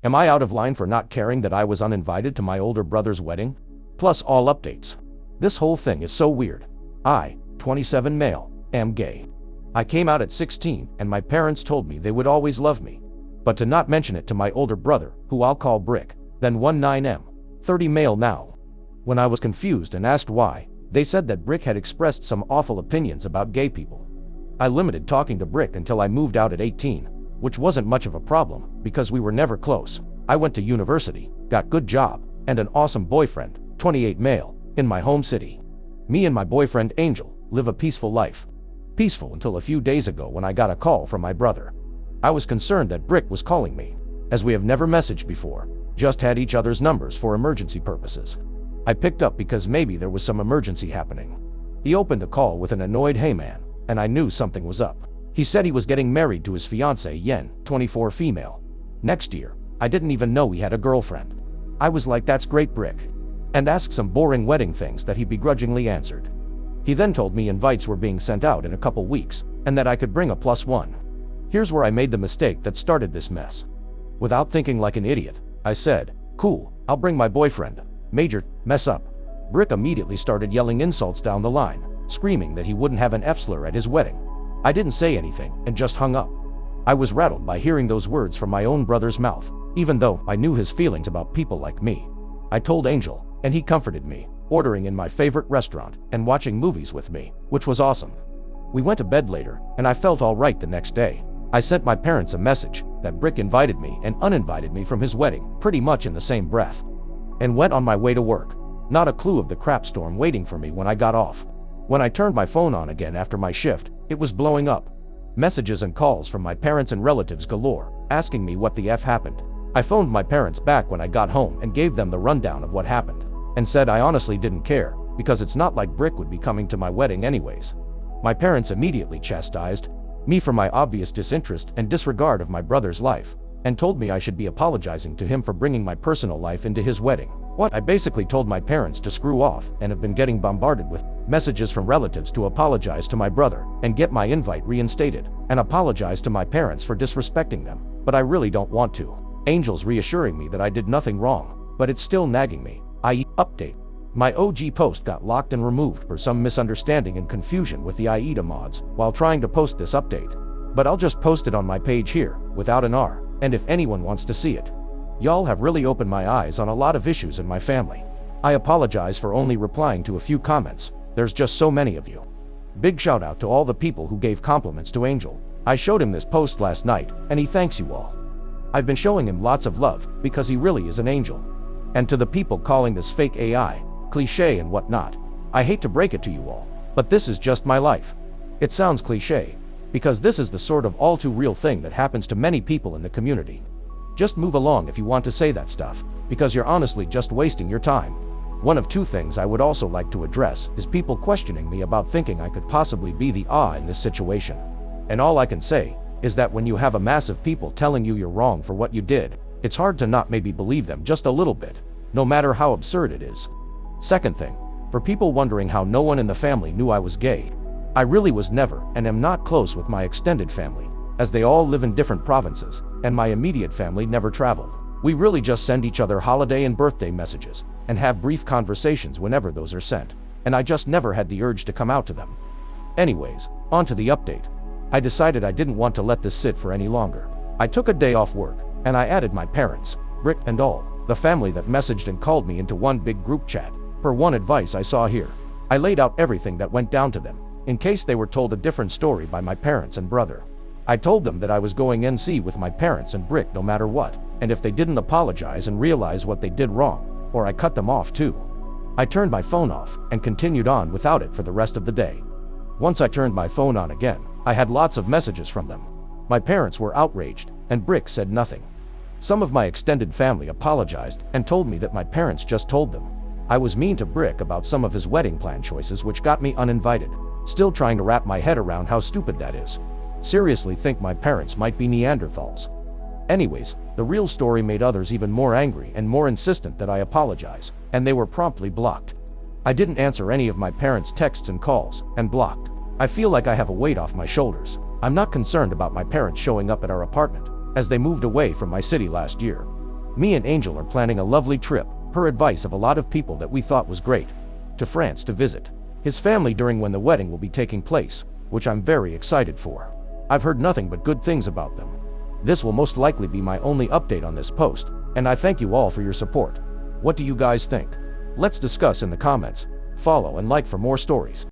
Am I out of line for not caring that I was uninvited to my older brother's wedding? Plus all updates. This whole thing is so weird. I, 27 male, am gay. I came out at 16 and my parents told me they would always love me. But to not mention it to my older brother, who I'll call Brick, then 19M, 30 male now. When I was confused and asked why, they said that Brick had expressed some awful opinions about gay people. I limited talking to Brick until I moved out at 18, which wasn't much of a problem because we were never close. I went to university, got good job, and an awesome boyfriend, 28 male, in my home city. Me and my boyfriend Angel live a peaceful life. Peaceful until a few days ago when I got a call from my brother. I was concerned that Brick was calling me, as we have never messaged before, just had each other's numbers for emergency purposes. I picked up because maybe there was some emergency happening. He opened the call with an annoyed "Hey man," and I knew something was up. He said he was getting married to his fiancée Yen, 24 female, next year. I didn't even know he had a girlfriend. I was like, that's great, Brick, and asked some boring wedding things that he begrudgingly answered. He then told me invites were being sent out in a couple weeks, and that I could bring a +1. Here's where I made the mistake that started this mess. Without thinking like an idiot, I said, cool, I'll bring my boyfriend. Major mess up. Brick immediately started yelling insults down the line, screaming that he wouldn't have an F-slur at his wedding. I didn't say anything and just hung up. I was rattled by hearing those words from my own brother's mouth, even though I knew his feelings about people like me. I told Angel, and he comforted me, ordering in my favorite restaurant and watching movies with me, which was awesome. We went to bed later, and I felt all right the next day. I sent my parents a message that Brick invited me and uninvited me from his wedding, pretty much in the same breath, and went on my way to work. Not a clue of the crap storm waiting for me when I got off. When I turned my phone on again after my shift, it was blowing up. Messages and calls from my parents and relatives galore, asking me what the F happened. I phoned my parents back when I got home and gave them the rundown of what happened, and said I honestly didn't care, because it's not like Brick would be coming to my wedding anyways. My parents immediately chastised me for my obvious disinterest and disregard of my brother's life, and told me I should be apologizing to him for bringing my personal life into his wedding. What? I basically told my parents to screw off and have been getting bombarded with messages from relatives to apologize to my brother and get my invite reinstated, and apologize to my parents for disrespecting them, but I really don't want to. Angel's reassuring me that I did nothing wrong, but it's still nagging me. AITA update. My OG post got locked and removed for some misunderstanding and confusion with the AITA mods while trying to post this update. But I'll just post it on my page here, without an R, and if anyone wants to see it. Y'all have really opened my eyes on a lot of issues in my family. I apologize for only replying to a few comments, there's just so many of you. Big shout out to all the people who gave compliments to Angel. I showed him this post last night, and he thanks you all. I've been showing him lots of love, because he really is an angel. And to the people calling this fake AI, cliche and whatnot, I hate to break it to you all, but this is just my life. It sounds cliche, because this is the sort of all too real thing that happens to many people in the community. Just move along if you want to say that stuff, because you're honestly just wasting your time. One of two things I would also like to address is people questioning me about thinking I could possibly be the in this situation. And all I can say is that when you have a mass of people telling you you're wrong for what you did, it's hard to not maybe believe them just a little bit, no matter how absurd it is. Second thing, for people wondering how no one in the family knew I was gay, I really was never and am not close with my extended family, as they all live in different provinces, and my immediate family never traveled. We really just send each other holiday and birthday messages, and have brief conversations whenever those are sent, and I just never had the urge to come out to them. Anyways, on to the update. I decided I didn't want to let this sit for any longer. I took a day off work, and I added my parents, Brick and all, the family that messaged and called me into one big group chat, per one advice I saw here. I laid out everything that went down to them, in case they were told a different story by my parents and brother. I told them that I was going NC with my parents and Brick no matter what, and if they didn't apologize and realize what they did wrong, or I cut them off too. I turned my phone off and continued on without it for the rest of the day. Once I turned my phone on again, I had lots of messages from them. My parents were outraged, and Brick said nothing. Some of my extended family apologized and told me that my parents just told them I was mean to Brick about some of his wedding plan choices, which got me uninvited. Still trying to wrap my head around how stupid that is. Seriously think my parents might be Neanderthals. Anyways, the real story made others even more angry and more insistent that I apologize, and they were promptly blocked. I didn't answer any of my parents' texts and calls, and blocked. I feel like I have a weight off my shoulders. I'm not concerned about my parents showing up at our apartment, as they moved away from my city last year. Me and Angel are planning a lovely trip, her advice of a lot of people that we thought was great, to France to visit his family during when the wedding will be taking place, which I'm very excited for. I've heard nothing but good things about them. This will most likely be my only update on this post, and I thank you all for your support. What do you guys think? Let's discuss in the comments. Follow and like for more stories.